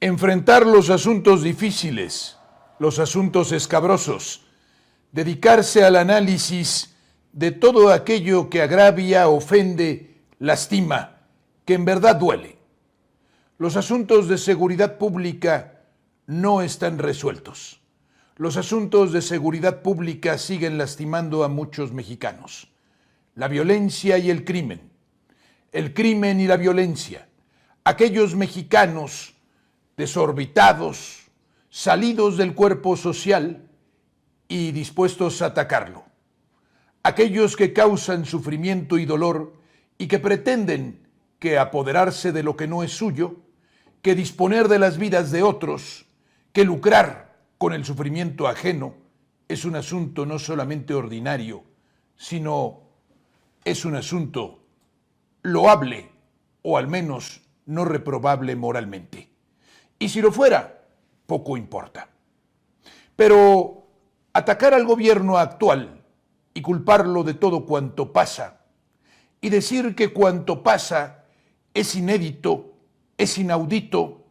Enfrentar los asuntos difíciles, los asuntos escabrosos, dedicarse al análisis de todo aquello que agravia, ofende, lastima, que en verdad duele. Los asuntos de seguridad pública no están resueltos. Los asuntos de seguridad pública siguen lastimando a muchos mexicanos. La violencia y el crimen y la violencia, aquellos mexicanos desorbitados, salidos del cuerpo social y dispuestos a atacarlo. Aquellos que causan sufrimiento y dolor y que pretenden que apoderarse de lo que no es suyo, que disponer de las vidas de otros, que lucrar con el sufrimiento ajeno, es un asunto no solamente ordinario, sino es un asunto loable o al menos no reprobable moralmente. Y si lo fuera, poco importa. Pero atacar al gobierno actual y culparlo de todo cuanto pasa, y decir que cuanto pasa es inédito, es inaudito,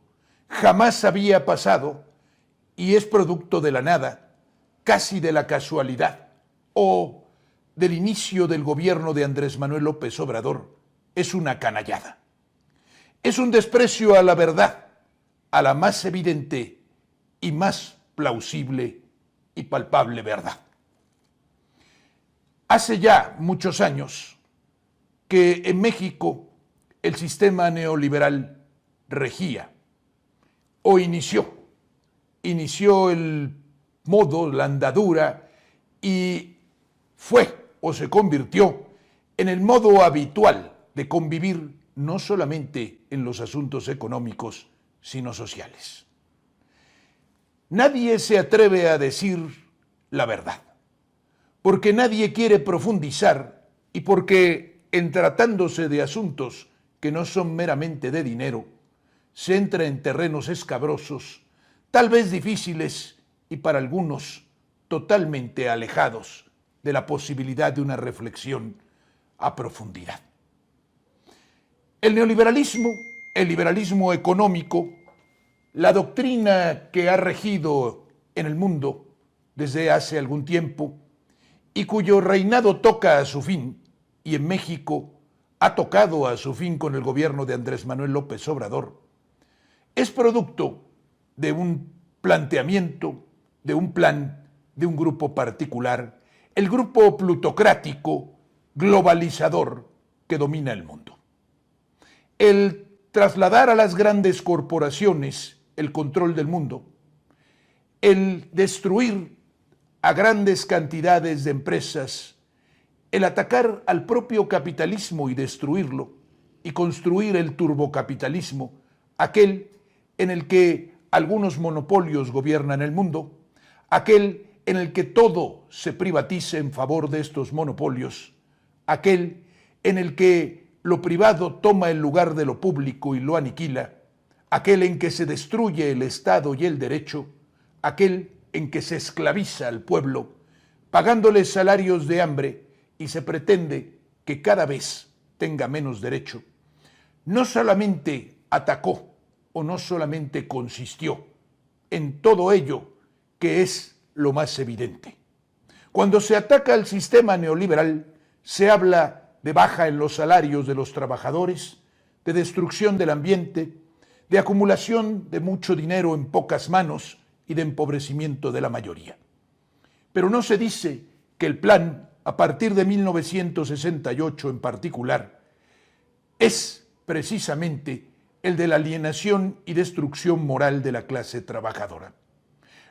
jamás había pasado y es producto de la nada, casi de la casualidad o del inicio del gobierno de Andrés Manuel López Obrador, es una canallada. Es un desprecio a la verdad, a la más evidente y más plausible y palpable verdad. Hace ya muchos años que en México el sistema neoliberal regía o inició el modo, la andadura y fue o se convirtió en el modo habitual de convivir no solamente en los asuntos económicos, sino sociales. Nadie se atreve a decir la verdad, porque nadie quiere profundizar y porque en tratándose de asuntos que no son meramente de dinero, se entra en terrenos escabrosos, tal vez difíciles y para algunos totalmente alejados de la posibilidad de una reflexión a profundidad. El neoliberalismo, el liberalismo económico, la doctrina que ha regido en el mundo desde hace algún tiempo y cuyo reinado toca a su fin, y en México ha tocado a su fin con el gobierno de Andrés Manuel López Obrador, es producto de un planteamiento, de un plan, de un grupo particular, el grupo plutocrático, globalizador que domina el mundo. El trasladar a las grandes corporaciones el control del mundo, el destruir a grandes cantidades de empresas, el atacar al propio capitalismo y destruirlo, y construir el turbocapitalismo, aquel en el que algunos monopolios gobiernan el mundo, aquel en el que todo se privatiza en favor de estos monopolios, aquel en el que lo privado toma el lugar de lo público y lo aniquila, aquel en que se destruye el Estado y el derecho, aquel en que se esclaviza al pueblo, pagándoles salarios de hambre y se pretende que cada vez tenga menos derecho, no solamente atacó o no solamente consistió en todo ello que es lo más evidente. Cuando se ataca al sistema neoliberal, se habla de baja en los salarios de los trabajadores, de destrucción del ambiente, de acumulación de mucho dinero en pocas manos y de empobrecimiento de la mayoría. Pero no se dice que el plan, a partir de 1968 en particular, es precisamente el de la alienación y destrucción moral de la clase trabajadora.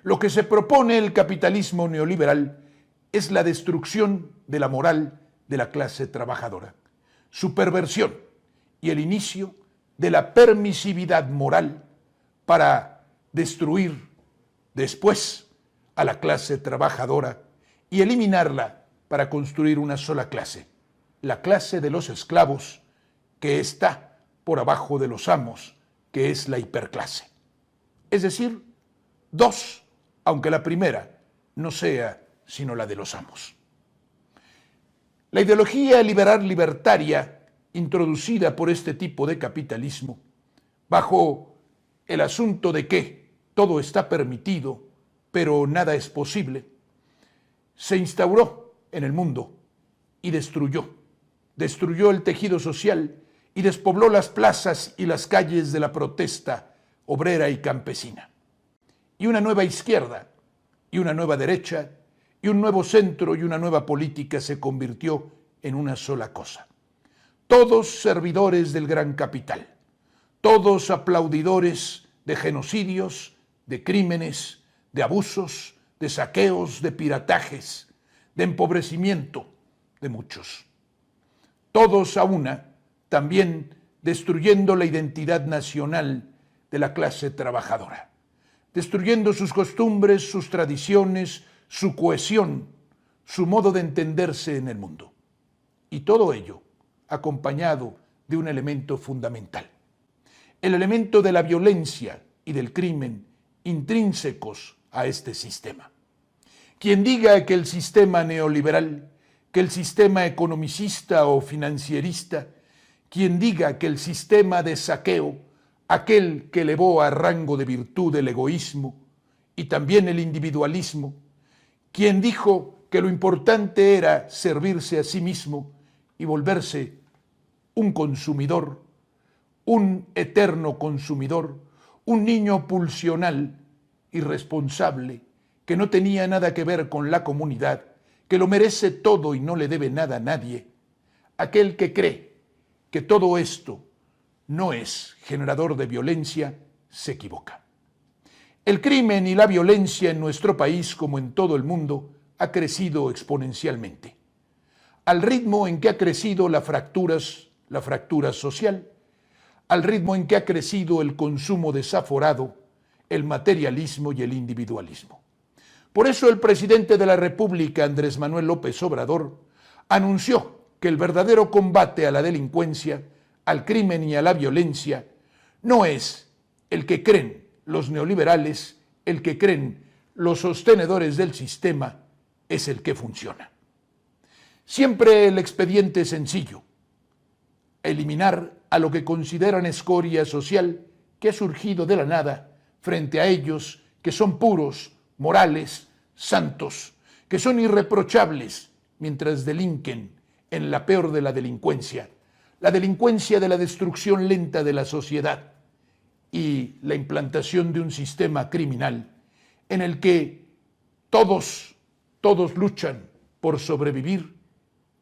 Lo que se propone el capitalismo neoliberal es la destrucción de la moral de la clase trabajadora, su perversión y el inicio de la permisividad moral para destruir después a la clase trabajadora y eliminarla para construir una sola clase, la clase de los esclavos que está por abajo de los amos, que es la hiperclase. Es decir, dos, aunque la primera no sea sino la de los amos. La ideología liberal libertaria introducida por este tipo de capitalismo, bajo el asunto de que todo está permitido, pero nada es posible, se instauró en el mundo y destruyó el tejido social y despobló las plazas y las calles de la protesta obrera y campesina. Y una nueva izquierda, y una nueva derecha, y un nuevo centro y una nueva política se convirtió en una sola cosa. Todos servidores del gran capital, todos aplaudidores de genocidios, de crímenes, de abusos, de saqueos, de piratajes, de empobrecimiento de muchos. Todos a una, también destruyendo la identidad nacional de la clase trabajadora, destruyendo sus costumbres, sus tradiciones, su cohesión, su modo de entenderse en el mundo. Y todo ello acompañado de un elemento fundamental, el elemento de la violencia y del crimen intrínsecos a este sistema. Quien diga que el sistema neoliberal, que el sistema economicista o financierista, quien diga que el sistema de saqueo, aquel que elevó a rango de virtud el egoísmo y también el individualismo, quien dijo que lo importante era servirse a sí mismo y volverse un consumidor, un eterno consumidor, un niño pulsional, irresponsable, que no tenía nada que ver con la comunidad, que lo merece todo y no le debe nada a nadie, aquel que cree que todo esto no es generador de violencia, se equivoca. El crimen y la violencia en nuestro país, como en todo el mundo, ha crecido exponencialmente. Al ritmo en que ha crecido la fractura social, al ritmo en que ha crecido el consumo desaforado, el materialismo y el individualismo. Por eso el presidente de la República, Andrés Manuel López Obrador, anunció que el verdadero combate a la delincuencia, al crimen y a la violencia no es el que creen los neoliberales, el que creen los sostenedores del sistema, es el que funciona. Siempre el expediente es sencillo: eliminar a lo que consideran escoria social que ha surgido de la nada frente a ellos que son puros, morales, santos, que son irreprochables mientras delinquen en la peor de la delincuencia de la destrucción lenta de la sociedad y la implantación de un sistema criminal en el que todos luchan por sobrevivir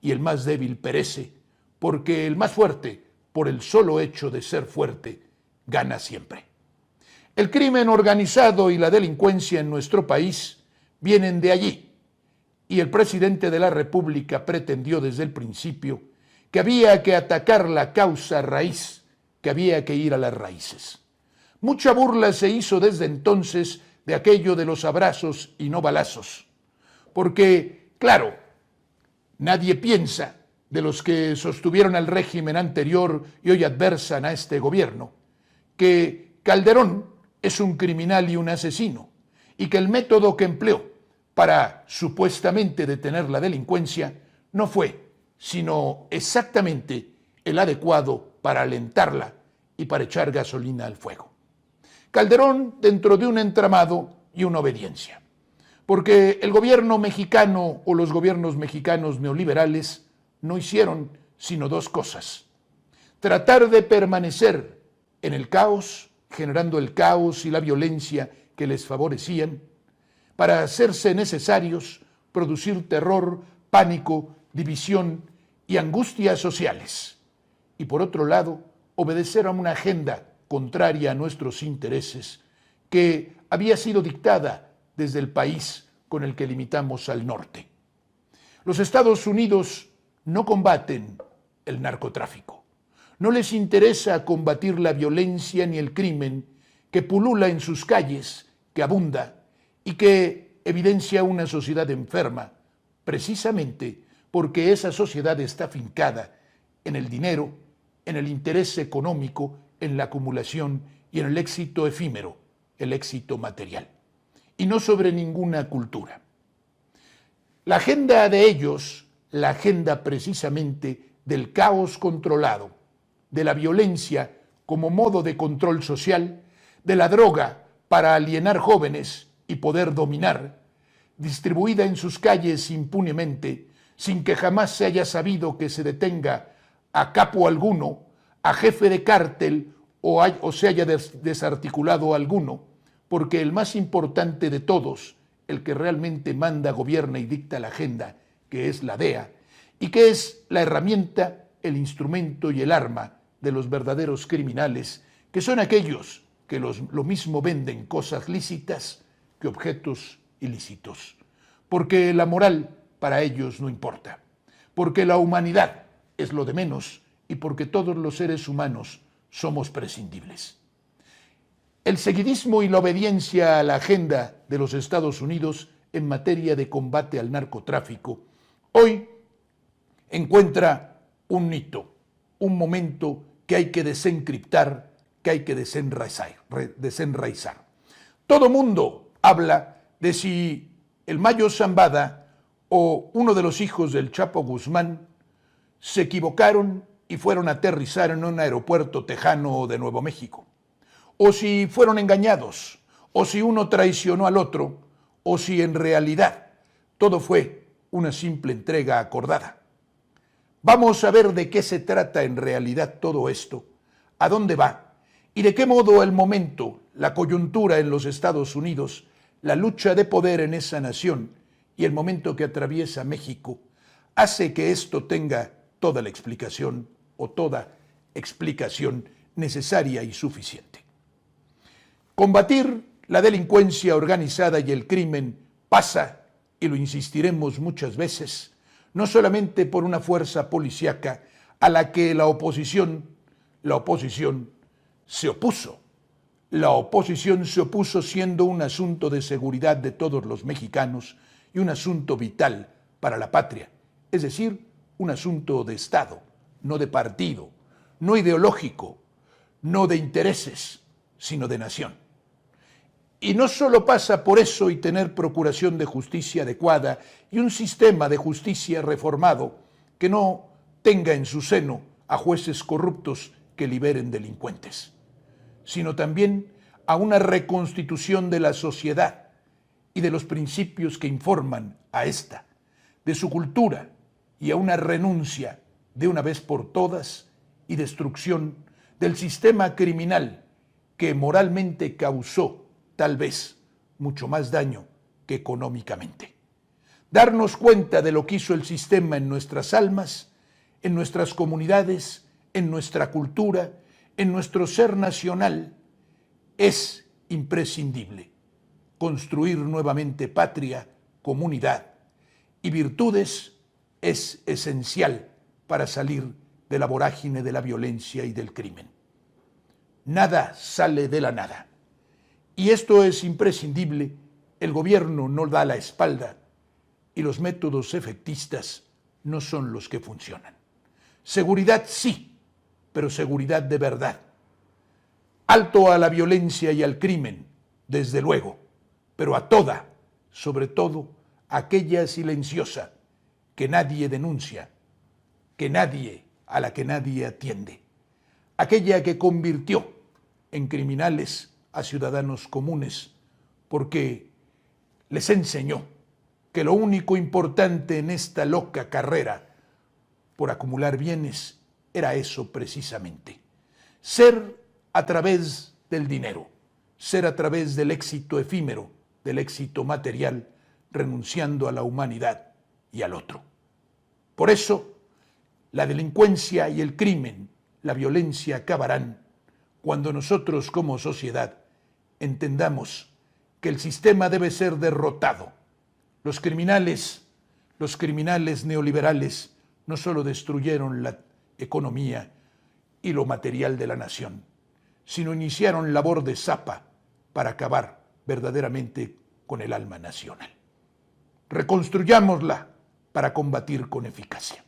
y el más débil perece, porque el más fuerte, por el solo hecho de ser fuerte, gana siempre. El crimen organizado y la delincuencia en nuestro país vienen de allí, y el presidente de la República pretendió desde el principio que había que atacar la causa raíz, que había que ir a las raíces. Mucha burla se hizo desde entonces de aquello de los abrazos y no balazos, porque, claro, nadie piensa de los que sostuvieron al régimen anterior y hoy adversan a este gobierno, que Calderón es un criminal y un asesino, y que el método que empleó para supuestamente detener la delincuencia no fue sino exactamente el adecuado para alentarla y para echar gasolina al fuego. Calderón dentro de un entramado y una obediencia, porque el gobierno mexicano o los gobiernos mexicanos neoliberales no hicieron sino dos cosas: tratar de permanecer en el caos, generando el caos y la violencia que les favorecían, para hacerse necesarios producir terror, pánico, división y angustias sociales, y por otro lado, obedecer a una agenda contraria a nuestros intereses que había sido dictada desde el país con el que limitamos al norte. Los Estados Unidos no combaten el narcotráfico, no les interesa combatir la violencia ni el crimen que pulula en sus calles, que abunda y que evidencia una sociedad enferma, precisamente porque esa sociedad está fincada en el dinero, en el interés económico, en la acumulación y en el éxito efímero, el éxito material, y no sobre ninguna cultura. La agenda de ellos, la agenda precisamente del caos controlado, de la violencia como modo de control social, de la droga para alienar jóvenes y poder dominar, distribuida en sus calles impunemente, sin que jamás se haya sabido que se detenga a capo alguno, a jefe de cártel o se haya desarticulado alguno, porque el más importante de todos, el que realmente manda, gobierna y dicta la agenda, que es la DEA, y que es la herramienta, el instrumento y el arma de los verdaderos criminales, que son aquellos que lo mismo venden cosas lícitas que objetos ilícitos. Porque la moral para ellos no importa, porque la humanidad es lo de menos y porque todos los seres humanos somos prescindibles. El seguidismo y la obediencia a la agenda de los Estados Unidos en materia de combate al narcotráfico hoy encuentra un hito, un momento que hay que desencriptar, que hay que desenraizar. Todo mundo habla de si el Mayo Zambada o uno de los hijos del Chapo Guzmán se equivocaron y fueron a aterrizar en un aeropuerto tejano de Nuevo México, o si fueron engañados, o si uno traicionó al otro, o si en realidad todo fue una simple entrega acordada. Vamos a ver de qué se trata en realidad todo esto, a dónde va y de qué modo el momento, la coyuntura en los Estados Unidos, la lucha de poder en esa nación y el momento que atraviesa México hace que esto tenga toda la explicación o toda explicación necesaria y suficiente. Combatir la delincuencia organizada y el crimen pasa, y lo insistiremos muchas veces, no solamente por una fuerza policíaca a la que la oposición se opuso. La oposición se opuso siendo un asunto de seguridad de todos los mexicanos y un asunto vital para la patria, es decir, un asunto de Estado, no de partido, no ideológico, no de intereses, sino de nación. Y no solo pasa por eso y tener procuración de justicia adecuada y un sistema de justicia reformado que no tenga en su seno a jueces corruptos que liberen delincuentes, sino también a una reconstitución de la sociedad y de los principios que informan a esta, de su cultura y a una renuncia de una vez por todas y destrucción del sistema criminal que moralmente causó tal vez mucho más daño que económicamente. Darnos cuenta de lo que hizo el sistema en nuestras almas, en nuestras comunidades, en nuestra cultura, en nuestro ser nacional, es imprescindible. Construir nuevamente patria, comunidad y virtudes es esencial para salir de la vorágine de la violencia y del crimen. Nada sale de la nada. Y esto es imprescindible, el gobierno no da la espalda y los métodos efectistas no son los que funcionan. Seguridad sí, pero seguridad de verdad. Alto a la violencia y al crimen, desde luego, pero a toda, sobre todo aquella silenciosa que nadie denuncia, a la que nadie atiende, aquella que convirtió en criminales a ciudadanos comunes, porque les enseñó que lo único importante en esta loca carrera por acumular bienes era eso precisamente, ser a través del dinero, ser a través del éxito efímero, del éxito material, renunciando a la humanidad y al otro. Por eso, la delincuencia y el crimen, la violencia acabarán cuando nosotros como sociedad entendamos que el sistema debe ser derrotado. Los criminales neoliberales no solo destruyeron la economía y lo material de la nación, sino iniciaron labor de zapa para acabar verdaderamente con el alma nacional. Reconstruyámosla para combatir con eficacia.